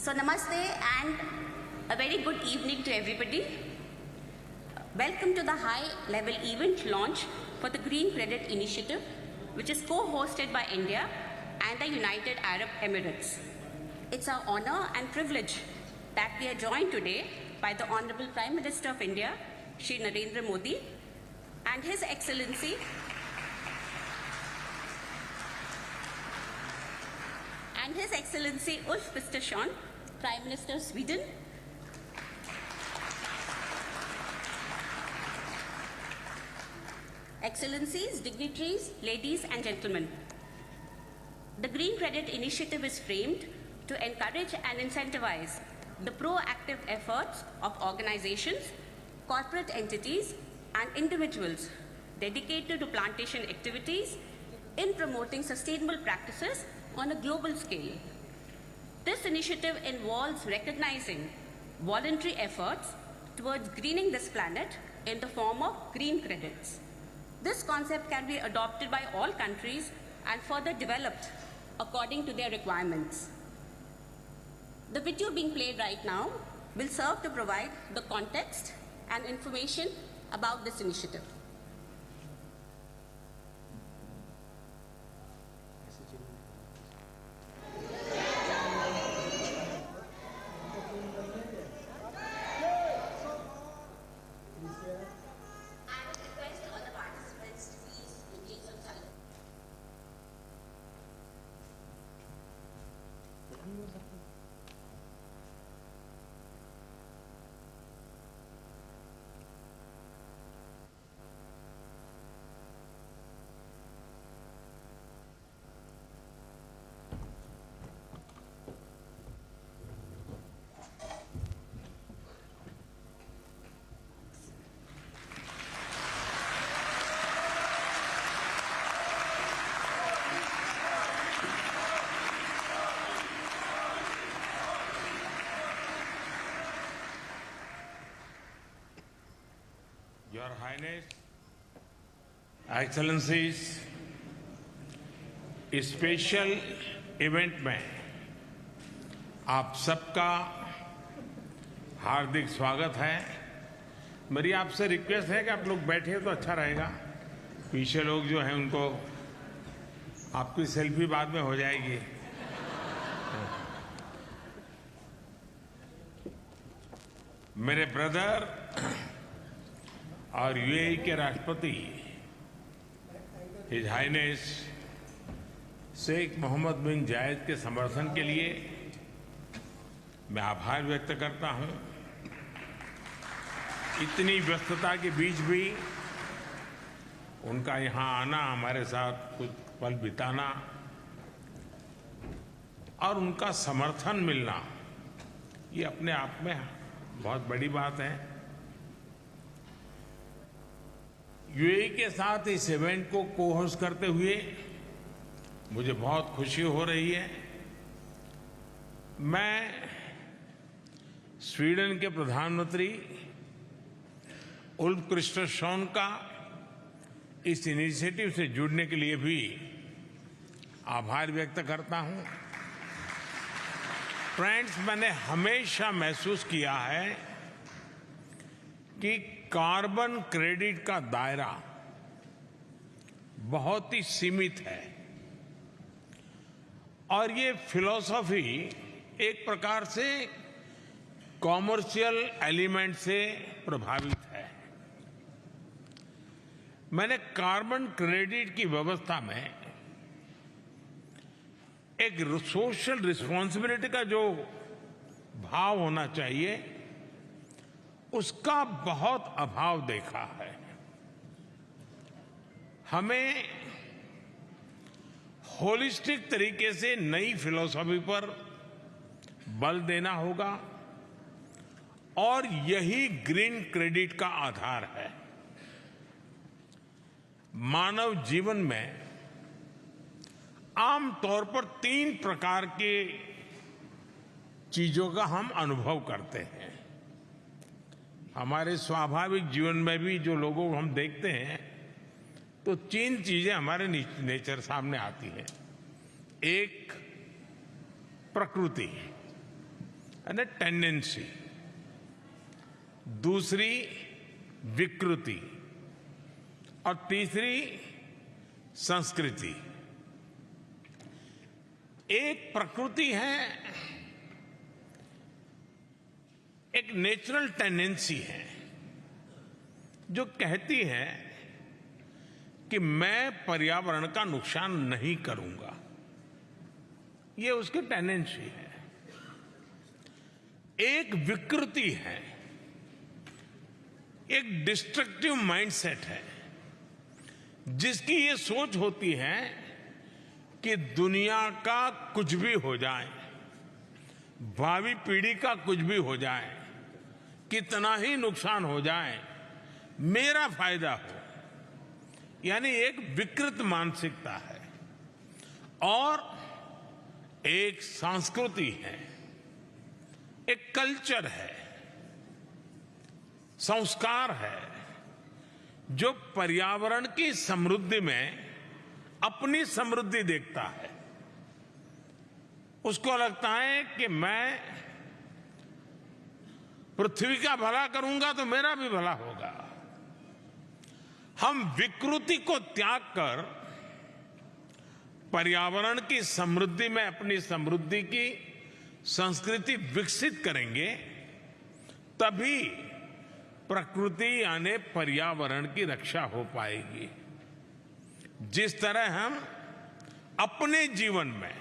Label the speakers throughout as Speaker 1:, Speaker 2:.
Speaker 1: So namaste and a very good evening to everybody. Welcome to the high-level event launch for the Green Credit Initiative, which is co-hosted by India and the United Arab Emirates. It's our honor and privilege that we are joined today by the Honorable Prime Minister of India, Shri Narendra Modi, and His Excellency Ulf Kristersson, Prime Minister of Sweden, Excellencies, dignitaries, ladies and gentlemen. The Green Credit Initiative is framed to encourage and incentivize the proactive efforts of organizations, corporate entities, and individuals dedicated to plantation activities in promoting sustainable practices on a global scale. This initiative involves recognizing voluntary efforts towards greening this planet in the form of green credits. This concept can be adopted by all countries and further developed according to their requirements. The video being played right now will serve to provide the context and information about this initiative.
Speaker 2: Your Highness, Excellencies, इस special event में आप सबका हार्दिक स्वागत है। मेरी आपसे request है कि आप लोग बैठे तो अच्छा रहेगा। पीछे लोग जो हैं उनको आपकी सेल्फी बाद में हो जाएगी। मेरे ब्रदर और यूएई के राष्ट्रपति हिज हाइनेस शेख मोहम्मद बिन जायद के समर्थन के लिए मैं आभार व्यक्त करता हूं। इतनी व्यस्तता के बीच भी उनका यहां आना, हमारे साथ कुछ पल बिताना और उनका समर्थन मिलना, ये अपने आप में बहुत बड़ी बात है। यूएई के साथ इस इवेंट को को-होस्ट करते हुए मुझे बहुत खुशी हो रही है। मैं स्वीडन के प्रधानमंत्री उल्फ क्रिस्टरसन का इस इनिशिएटिव से जुड़ने के लिए भी आभार व्यक्त करता हूं। फ्रेंड्स, मैंने हमेशा महसूस किया है कि कार्बन क्रेडिट का दायरा बहुत ही सीमित है और ये फिलॉसफी एक प्रकार से कॉमर्शियल एलिमेंट से प्रभावित है। मैंने कार्बन क्रेडिट की व्यवस्था में एक सोशल रिस्पॉन्सिबिलिटी का जो भाव होना चाहिए उसका बहुत अभाव देखा है। हमें होलिस्टिक तरीके से नई फिलॉसफी पर बल देना होगा और यही ग्रीन क्रेडिट का आधार है। मानव जीवन में आमतौर पर 3 प्रकार के चीजों का हम अनुभव करते हैं। हमारे स्वाभाविक जीवन में भी जो लोगों को हम देखते हैं तो 3 चीजें हमारे नेचर सामने आती हैं। एक, प्रकृति, यानी टेंडेंसी, दूसरी विकृति और तीसरी संस्कृति। एक प्रकृति है, एक नेचुरल टेंडेंसी है जो कहती है कि मैं पर्यावरण का नुकसान नहीं करूंगा। ये उसकी टेंडेंसी है। एक विकृति है, एक डिस्ट्रक्टिव माइंडसेट है जिसकी ये सोच होती है कि दुनिया का कुछ भी हो जाए, भावी पीढ़ी का कुछ भी हो जाए, कितना ही नुकसान हो जाए, मेरा फायदा हो। यानी एक विकृत मानसिकता है। और एक संस्कृति है, एक कल्चर है, संस्कार है जो पर्यावरण की समृद्धि में अपनी समृद्धि देखता है। उसको लगता है कि मैं पृथ्वी का भला करूंगा तो मेरा भी भला होगा। हम विकृति को त्याग कर पर्यावरण की समृद्धि में अपनी समृद्धि की संस्कृति विकसित करेंगे, तभी प्रकृति यानी पर्यावरण की रक्षा हो पाएगी। जिस तरह हम अपने जीवन में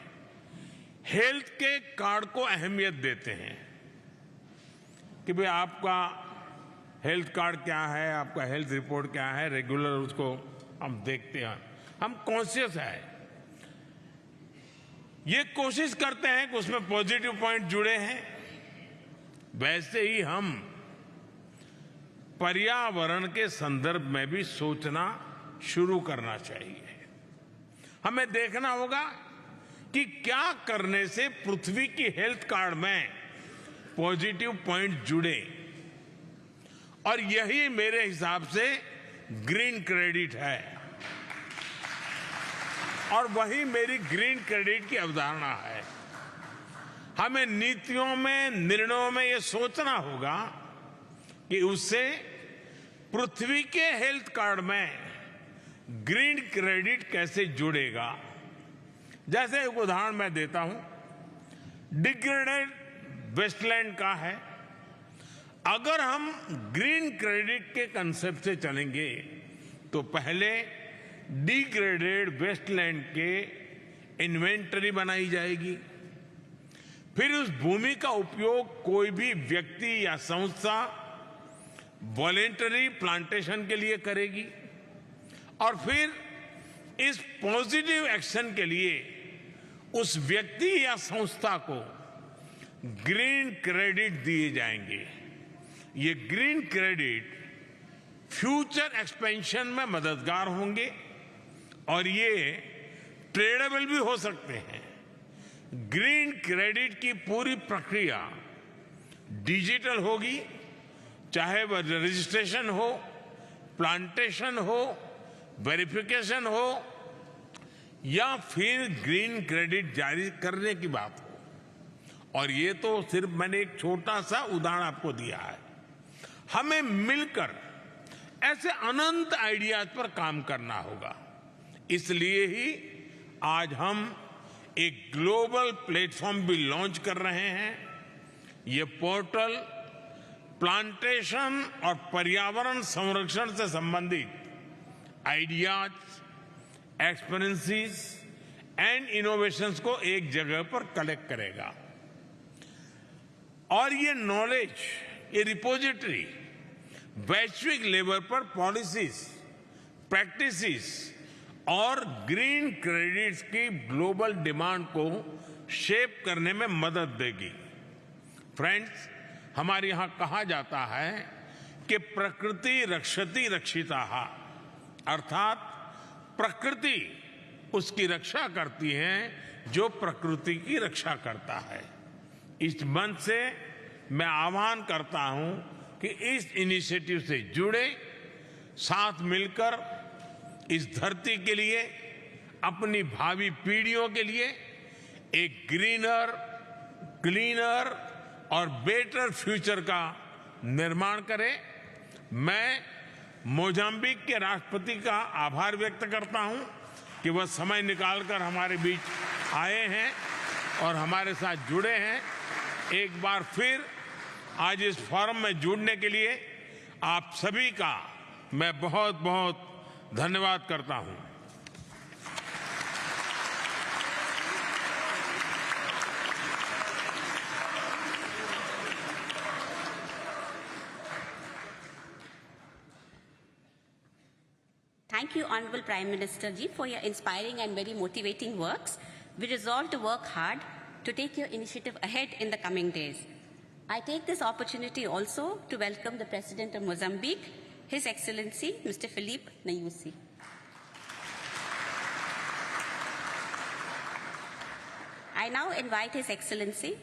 Speaker 2: हेल्थ के कार्ड को अहमियत देते हैं कि भाई आपका हेल्थ कार्ड क्या है, आपका हेल्थ रिपोर्ट क्या है, रेगुलर उसको हम देखते हैं, हम कॉन्शियस है, ये कोशिश करते हैं कि उसमें पॉजिटिव पॉइंट जुड़े हैं। वैसे ही हम पर्यावरण के संदर्भ में भी सोचना शुरू करना चाहिए। हमें देखना होगा कि क्या करने से पृथ्वी की हेल्थ कार्ड में पॉजिटिव पॉइंट जुड़े, और यही मेरे हिसाब से ग्रीन क्रेडिट है और वही मेरी ग्रीन क्रेडिट की अवधारणा है। हमें नीतियों में, निर्णयों में यह सोचना होगा कि उससे पृथ्वी के हेल्थ कार्ड में ग्रीन क्रेडिट कैसे जुड़ेगा। जैसे एक उदाहरण मैं देता हूं, डिग्रेडेड वेस्टलैंड का है। अगर हम ग्रीन क्रेडिट के कंसेप्ट से चलेंगे तो पहले डिग्रेडेड वेस्टलैंड के इन्वेंटरी बनाई जाएगी, फिर उस भूमि का उपयोग कोई भी व्यक्ति या संस्था वॉलेंटरी प्लांटेशन के लिए करेगी, और फिर इस पॉजिटिव एक्शन के लिए उस व्यक्ति या संस्था को ग्रीन क्रेडिट दिए जाएंगे। ये ग्रीन क्रेडिट फ्यूचर एक्सपेंशन में मददगार होंगे और ये ट्रेडेबल भी हो सकते हैं। ग्रीन क्रेडिट की पूरी प्रक्रिया डिजिटल होगी, चाहे वह रजिस्ट्रेशन हो, प्लांटेशन हो, वेरिफिकेशन हो या फिर ग्रीन क्रेडिट जारी करने की बात हो। और ये तो सिर्फ मैंने एक छोटा सा उदाहरण आपको दिया है। हमें मिलकर ऐसे अनंत आइडियाज पर काम करना होगा। इसलिए ही आज हम एक ग्लोबल प्लेटफॉर्म भी लॉन्च कर रहे हैं। ये पोर्टल प्लांटेशन और पर्यावरण संरक्षण से संबंधित आइडियाज, एक्सपीरियंसेस एंड इनोवेशंस को एक जगह पर कलेक्ट करेगा। और ये नॉलेज, ये रिपोजिटरी वैश्विक लेवल पर पॉलिसीज, प्रैक्टिसेस और ग्रीन क्रेडिट्स की ग्लोबल डिमांड को शेप करने में मदद देगी। फ्रेंड्स, हमारे यहां कहा जाता है कि प्रकृति रक्षति रक्षिताः, अर्थात प्रकृति उसकी रक्षा करती है जो प्रकृति की रक्षा करता है। इस मंच से मैं आह्वान करता हूं कि इस इनिशिएटिव से जुड़े, साथ मिलकर इस धरती के लिए, अपनी भावी पीढ़ियों के लिए एक ग्रीनर, क्लीनर और बेटर फ्यूचर का निर्माण करें। मैं मोजाम्बिक के राष्ट्रपति का आभार व्यक्त करता हूं कि वह समय निकालकर हमारे बीच आए हैं और हमारे साथ जुड़े हैं। एक बार फिर आज इस फोरम में जुड़ने के लिए आप सभी का मैं बहुत बहुत धन्यवाद करता हूं।
Speaker 1: Thank you, Honorable Prime Minister Ji, for your inspiring and very motivating works. We resolve to work hard to take your initiative ahead in the coming days. I take this opportunity also to welcome the President of Mozambique, His Excellency, Mr. Filipe Nyusi. I now invite His Excellency,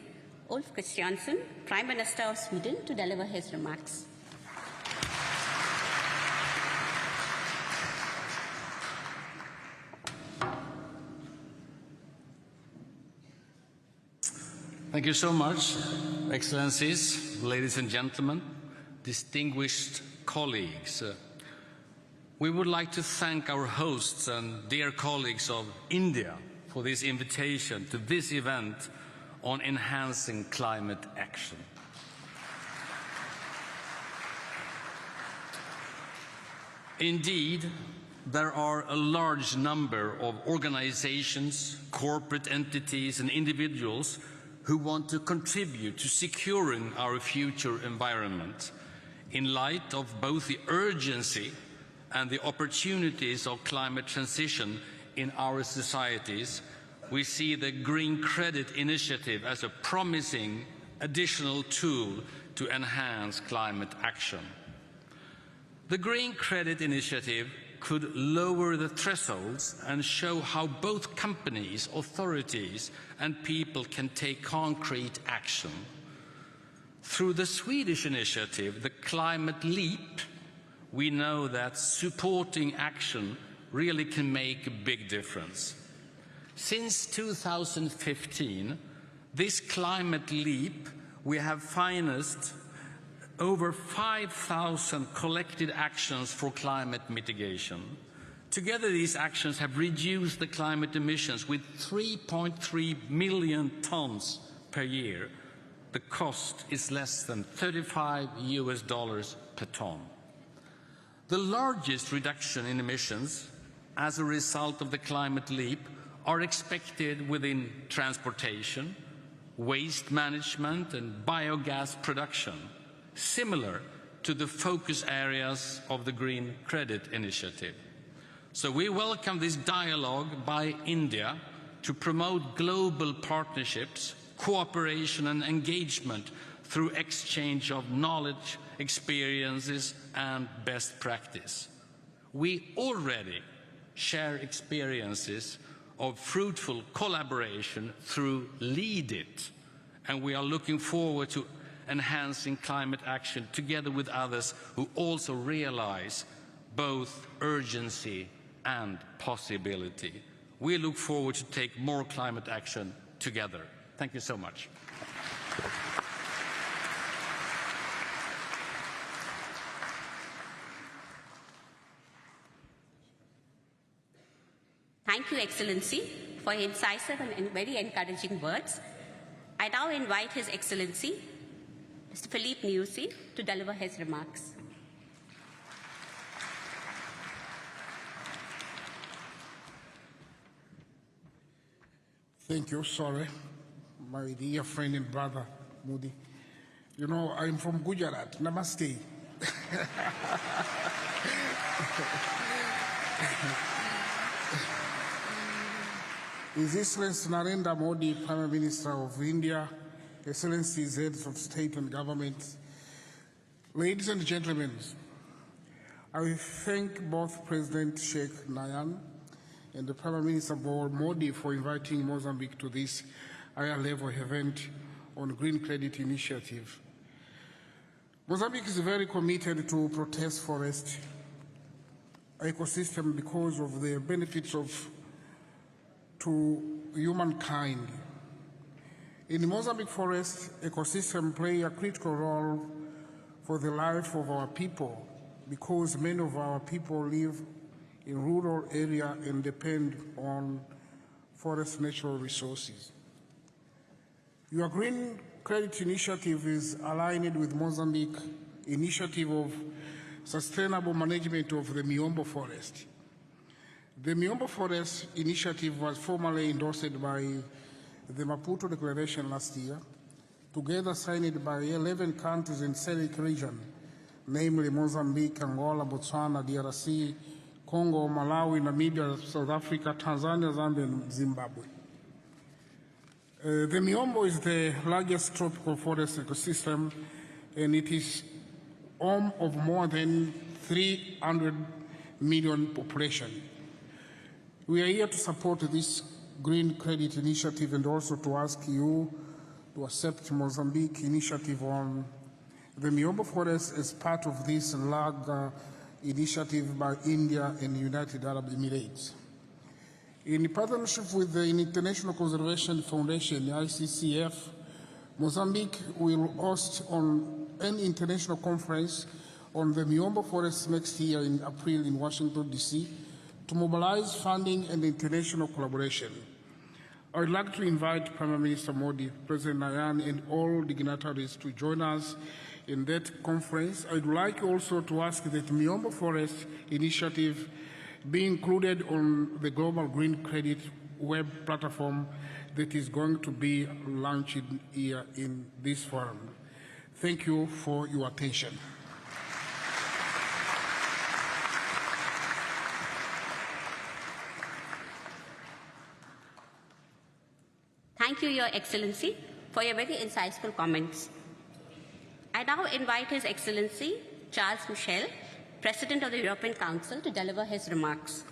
Speaker 1: Ulf Kristersson, Prime Minister of Sweden, to deliver his remarks.
Speaker 3: Thank you so much, Excellencies, ladies and gentlemen, distinguished colleagues. We would like to thank our hosts and dear colleagues of India for this invitation to this event on enhancing climate action. Indeed, there are a large number of organizations, corporate entities, and individuals who want to contribute to securing our future environment. In light of both the urgency and the opportunities of climate transition in our societies, we see the Green Credit Initiative as a promising additional tool to enhance climate action. The Green Credit Initiative could lower the thresholds and show how both companies, authorities, and people can take concrete action. Through the Swedish initiative, the Climate Leap, we know that supporting action really can make a big difference. Since 2015, this Climate Leap, we have financed over 5,000 collected actions for climate mitigation. Together, these actions have reduced the climate emissions with 3.3 million tons per year. The cost is less than $35 per ton. The largest reduction in emissions as a result of the Climate Leap are expected within transportation, waste management, and biogas production, similar to the focus areas of the Green Credit Initiative. So we welcome this dialogue by India to promote global partnerships, cooperation and engagement through exchange of knowledge, experiences and best practice. We already share experiences of fruitful collaboration through LeadIT, and we are looking forward to enhancing climate action together with others who also realize both urgency and possibility. We look forward to take more climate action together. Thank you so much.
Speaker 1: Thank you, Excellency, for your incisive and very encouraging words. I now invite His Excellency, Mr. Filipe Nyusi, to deliver his remarks.
Speaker 4: Thank you. Sorry, my dear friend and brother, Modi. You know, I'm from Gujarat. Namaste. His Excellency Narendra Modi, Prime Minister of India, Excellencies, heads of state and government, ladies and gentlemen, I thank both President Sheikh Nayan and the Prime Minister Modi for inviting Mozambique to this higher-level event on Green Credit Initiative. Mozambique is very committed to protect forest ecosystem because of the benefits to humankind. In the Mozambique forest, ecosystems play a critical role for the life of our people because many of our people live in rural areas and depend on forest natural resources. Your Green Credit Initiative is aligned with Mozambique initiative of sustainable management of the Miombo forest. The Miombo Forest Initiative was formally endorsed by the Maputo Declaration last year, together signed by 11 countries in SADC region, namely Mozambique, Angola, Botswana, DRC, Congo, Malawi, Namibia, South Africa, Tanzania, Zambia, and Zimbabwe. The Miombo is the largest tropical forest ecosystem, and it is home of more than 300 million population. We are here to support this Green Credit Initiative and also to ask you to accept Mozambique initiative on the Miombo Forest as part of this large initiative by India and the United Arab Emirates. In partnership with the International Conservation Foundation, ICCF, Mozambique will host an international conference on the Miombo Forest next year in April in Washington, D.C., to mobilize funding and international collaboration. I would like to invite Prime Minister Modi, President Nayan, and all dignitaries to join us in that conference. I would like also to ask that Miombo Forest Initiative be included on the Global Green Credit web platform that is going to be launched here in this forum. Thank you for your attention.
Speaker 1: Thank you, Your Excellency, for your very insightful comments. I now invite His Excellency Charles Michel, President of the European Council, to deliver his remarks.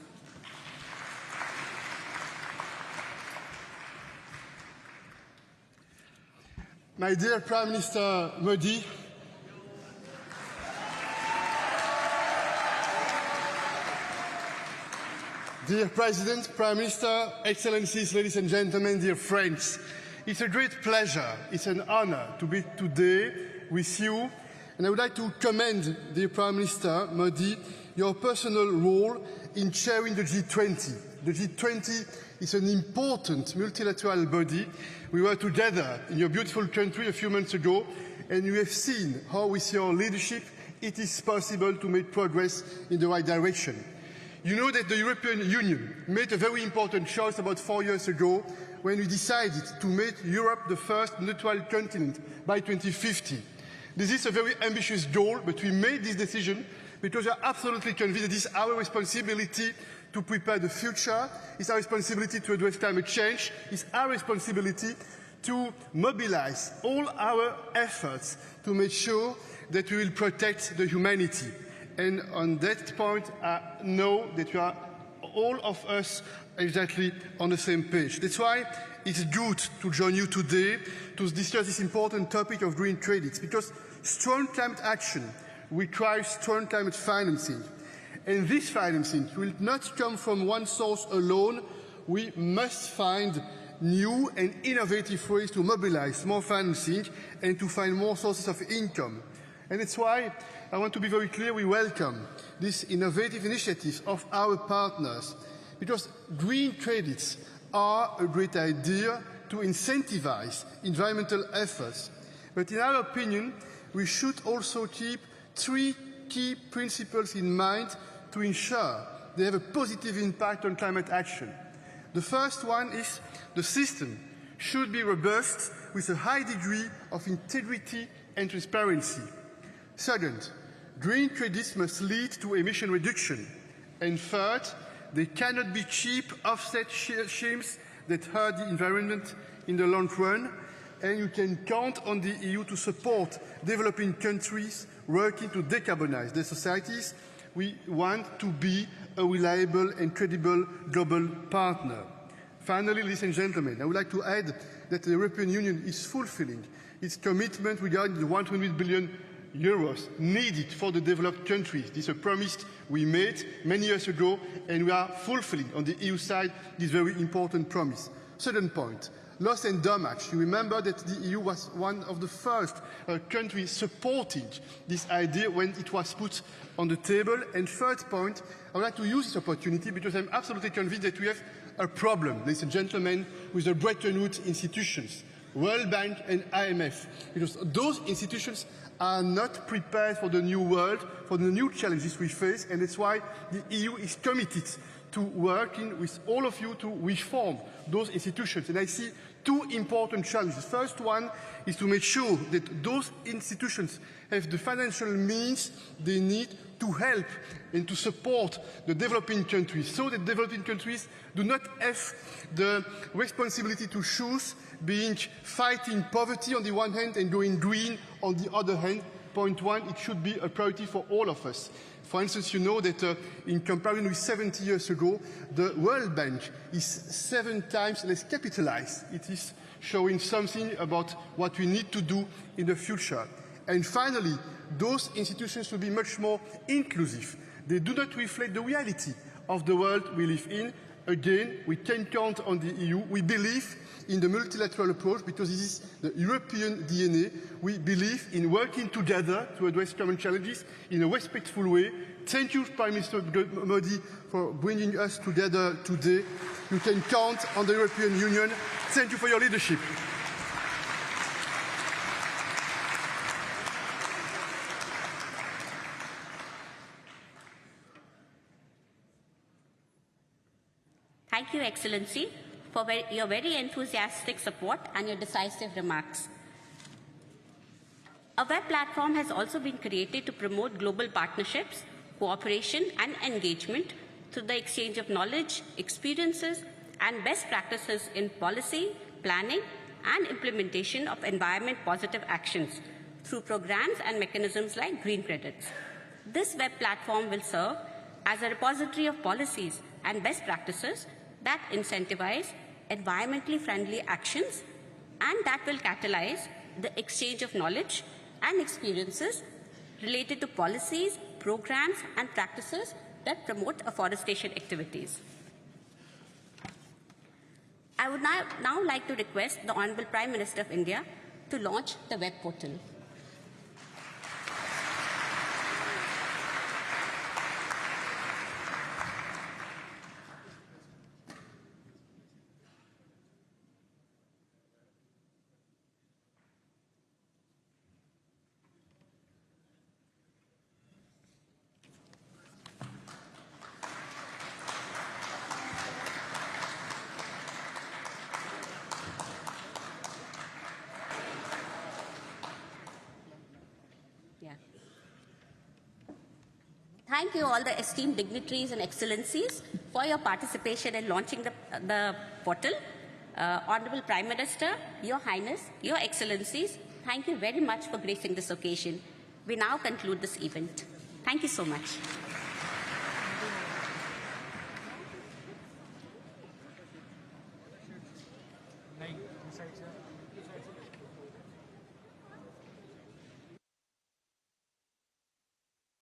Speaker 5: My dear Prime Minister Modi, dear President, Prime Minister, Excellencies, ladies and gentlemen, dear friends, it's a great pleasure, it's an honor to be today with you, and I would like to commend, dear Prime Minister Modi, your personal role in chairing the G20. The G20 is an important multilateral body. We were together in your beautiful country a few months ago, and you have seen how with your leadership it is possible to make progress in the right direction. You know that the European Union made a very important choice about 4 years ago when we decided to make Europe the first neutral continent by 2050. This is a very ambitious goal, but we made this decision because we are absolutely convinced that it is our responsibility to prepare the future, it's our responsibility to address climate change, it's our responsibility to mobilize all our efforts to make sure that we will protect the humanity. And on that point, I know that we are all of us exactly on the same page. That's why it's good to join you today to discuss this important topic of green credits, because strong climate action requires strong climate financing. And this financing will not come from one source alone. We must find new and innovative ways to mobilize more financing and to find more sources of income. And that's why I want to be very clear, we welcome these innovative initiatives of our partners, because green credits are a great idea to incentivize environmental efforts. But in our opinion, we should also keep 3 key principles in mind to ensure they have a positive impact on climate action. The first one is the system should be robust with a high degree of integrity and transparency. Second, green credits must lead to emission reduction. And third, they cannot be cheap offset schemes that hurt the environment in the long run. And you can count on the EU to support developing countries working to decarbonize their societies. We want to be a reliable and credible global partner. Finally, ladies and gentlemen, I would like to add that the European Union is fulfilling its commitment regarding the 100 billion euros needed for the developed countries. This is a promise we made many years ago, and we are fulfilling on the EU side this very important promise. Second point, loss and damage. You remember that the EU was one of the first countries supporting this idea when it was put on the table. And third point, I would like to use this opportunity because I'm absolutely convinced that we have a problem, ladies and gentlemen, with the Bretton Woods institutions, World Bank and IMF, because those institutions are not prepared for the new world, for the new challenges we face, and that's why the EU is committed to working with all of you to reform those institutions. And I see two important challenges. First one is to make sure that those institutions have the financial means they need to help and to support the developing countries, so that developing countries do not have the responsibility to choose being fighting poverty on the one hand and going green on the other hand. Point one, it should be a priority for all of us. For instance, you know that in comparison with 70 years ago, the World Bank is 7 times less capitalized. It is showing something about what we need to do in the future. And finally, those institutions will be much more inclusive. They do not reflect the reality of the world we live in. Again, we can count on the EU. We believe in the multilateral approach because this is the European DNA. We believe in working together to address common challenges in a respectful way. Thank you, Prime Minister Modi, for bringing us together today. You can count on the European Union. Thank you for your leadership.
Speaker 1: Thank you, Excellency, for your very enthusiastic support and your decisive remarks. A web platform has also been created to promote global partnerships, cooperation and engagement through the exchange of knowledge, experiences and best practices in policy, planning and implementation of environment-positive actions through programs and mechanisms like green credits. This web platform will serve as a repository of policies and best practices that incentivize environmentally friendly actions and that will catalyze the exchange of knowledge and experiences related to policies, programs and practices that promote afforestation activities. I would now like to request the Honourable Prime Minister of India to launch the web portal. Thank you all the esteemed dignitaries and excellencies for your participation in launching the portal. Honourable Prime Minister, Your Highness, Your Excellencies, thank you very much for gracing this occasion. We now conclude this event. Thank you so much.